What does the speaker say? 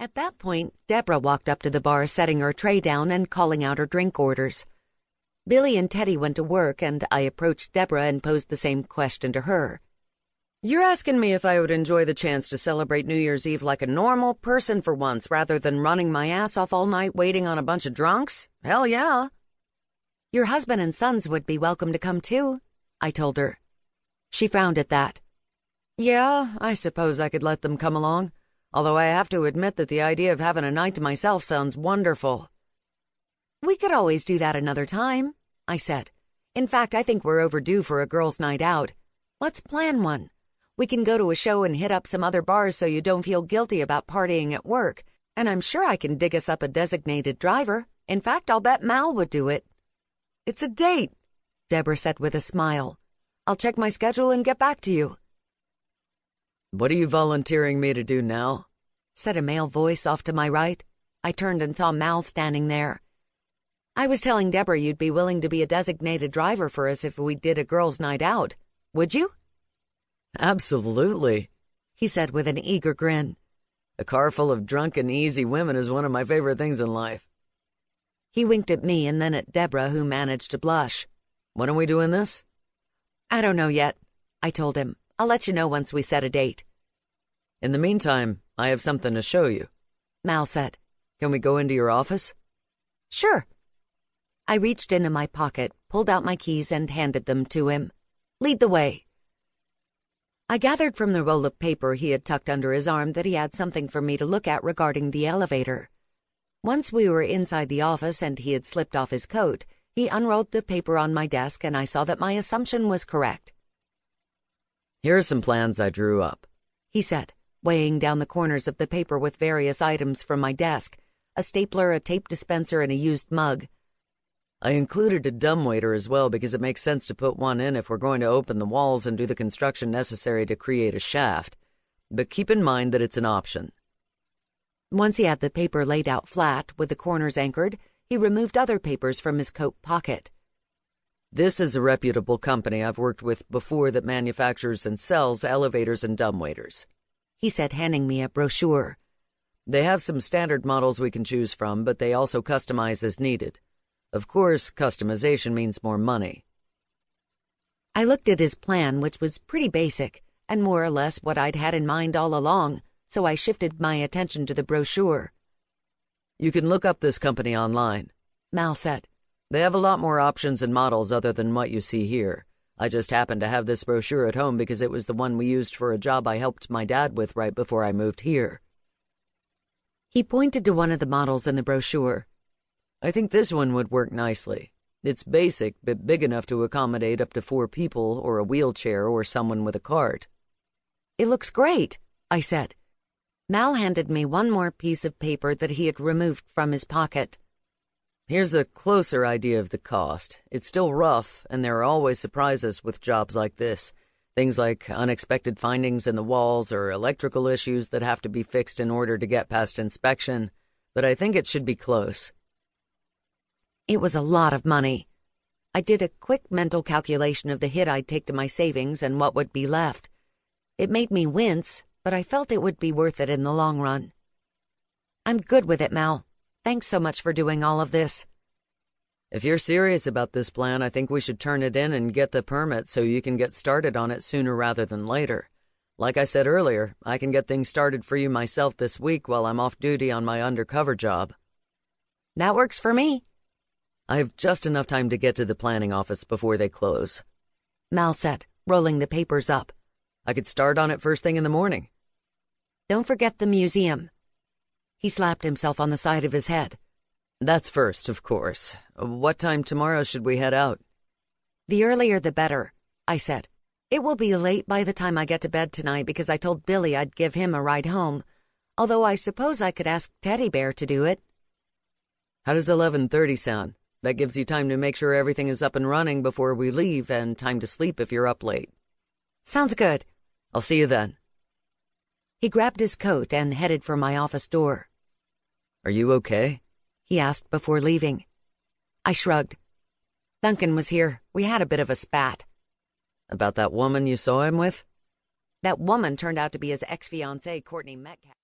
At that point, Deborah walked up to the bar, setting her tray down and calling out her drink orders. Billy and Teddy went to work, and I approached Deborah and posed the same question to her. "You're asking me if I would enjoy the chance to celebrate New Year's Eve like a normal person for once, rather than running my ass off all night waiting on a bunch of drunks? Hell yeah." "Your husband and sons would be welcome to come too," I told her. She frowned at that. "Yeah, I suppose I could let them come along, although I have to admit that the idea of having a night to myself sounds wonderful." "We could always do that another time," I said. "In fact, I think we're overdue for a girls' night out. Let's plan one. We can go to a show and hit up some other bars so you don't feel guilty about partying at work, and I'm sure I can dig us up a designated driver. In fact, I'll bet Mal would do it." "It's a date," Deborah said with a smile. "I'll check my schedule and get back to you." "What are you volunteering me to do now?" said a male voice off to my right. I turned and saw Mal standing there. "I was telling Deborah you'd be willing to be a designated driver for us if we did a girls' night out. Would you?" "Absolutely," he said with an eager grin. "A car full of drunken, easy women is one of my favorite things in life." He winked at me and then at Deborah, who managed to blush. "When are we doing this?" "I don't know yet," I told him. "I'll let you know once we set a date." "In the meantime, I have something to show you," Mal said. "Can we go into your office?" "Sure." I reached into my pocket, pulled out my keys, and handed them to him. "Lead the way." I gathered from the roll of paper he had tucked under his arm that he had something for me to look at regarding the elevator. Once we were inside the office and he had slipped off his coat, he unrolled the paper on my desk and I saw that my assumption was correct. "Here are some plans I drew up," he said, weighing down the corners of the paper with various items from my desk, a stapler, a tape dispenser, and a used mug. "I included a dumbwaiter as well because it makes sense to put one in if we're going to open the walls and do the construction necessary to create a shaft. But keep in mind that it's an option." Once he had the paper laid out flat, with the corners anchored, he removed other papers from his coat pocket. "This is a reputable company I've worked with before that manufactures and sells elevators and dumbwaiters," he said, handing me a brochure. "They have some standard models we can choose from, but they also customize as needed. Of course, customization means more money." I looked at his plan, which was pretty basic, and more or less what I'd had in mind all along, so I shifted my attention to the brochure. "You can look up this company online," Mal said. "They have a lot more options and models other than what you see here. I just happened to have this brochure at home because it was the one we used for a job I helped my dad with right before I moved here." He pointed to one of the models in the brochure. "I think this one would work nicely. It's basic, but big enough to accommodate up to 4 people or a wheelchair or someone with a cart." "It looks great," I said. Mal handed me one more piece of paper that he had removed from his pocket. "Here's a closer idea of the cost. It's still rough, and there are always surprises with jobs like this. Things like unexpected findings in the walls or electrical issues that have to be fixed in order to get past inspection, but I think it should be close." It was a lot of money. I did a quick mental calculation of the hit I'd take to my savings and what would be left. It made me wince, but I felt it would be worth it in the long run. "I'm good with it, Mal. Thanks so much for doing all of this." "If you're serious about this plan, I think we should turn it in and get the permit so you can get started on it sooner rather than later. Like I said earlier, I can get things started for you myself this week while I'm off duty on my undercover job." "That works for me." "I have just enough time to get to the planning office before they close," Mal said, rolling the papers up. "I could start on it first thing in the morning." "Don't forget the museum." He slapped himself on the side of his head. "That's first, of course. What time tomorrow should we head out?" "The earlier the better," I said. "It will be late by the time I get to bed tonight because I told Billy I'd give him a ride home, although I suppose I could ask Teddy Bear to do it." "How does 11:30 sound? That gives you time to make sure everything is up and running before we leave and time to sleep if you're up late." "Sounds good. I'll see you then." He grabbed his coat and headed for my office door. "Are you okay?" he asked before leaving. I shrugged. "Duncan was here. We had a bit of a spat." "About that woman you saw him with?" "That woman turned out to be his ex-fiancée, Courtney Metcalf."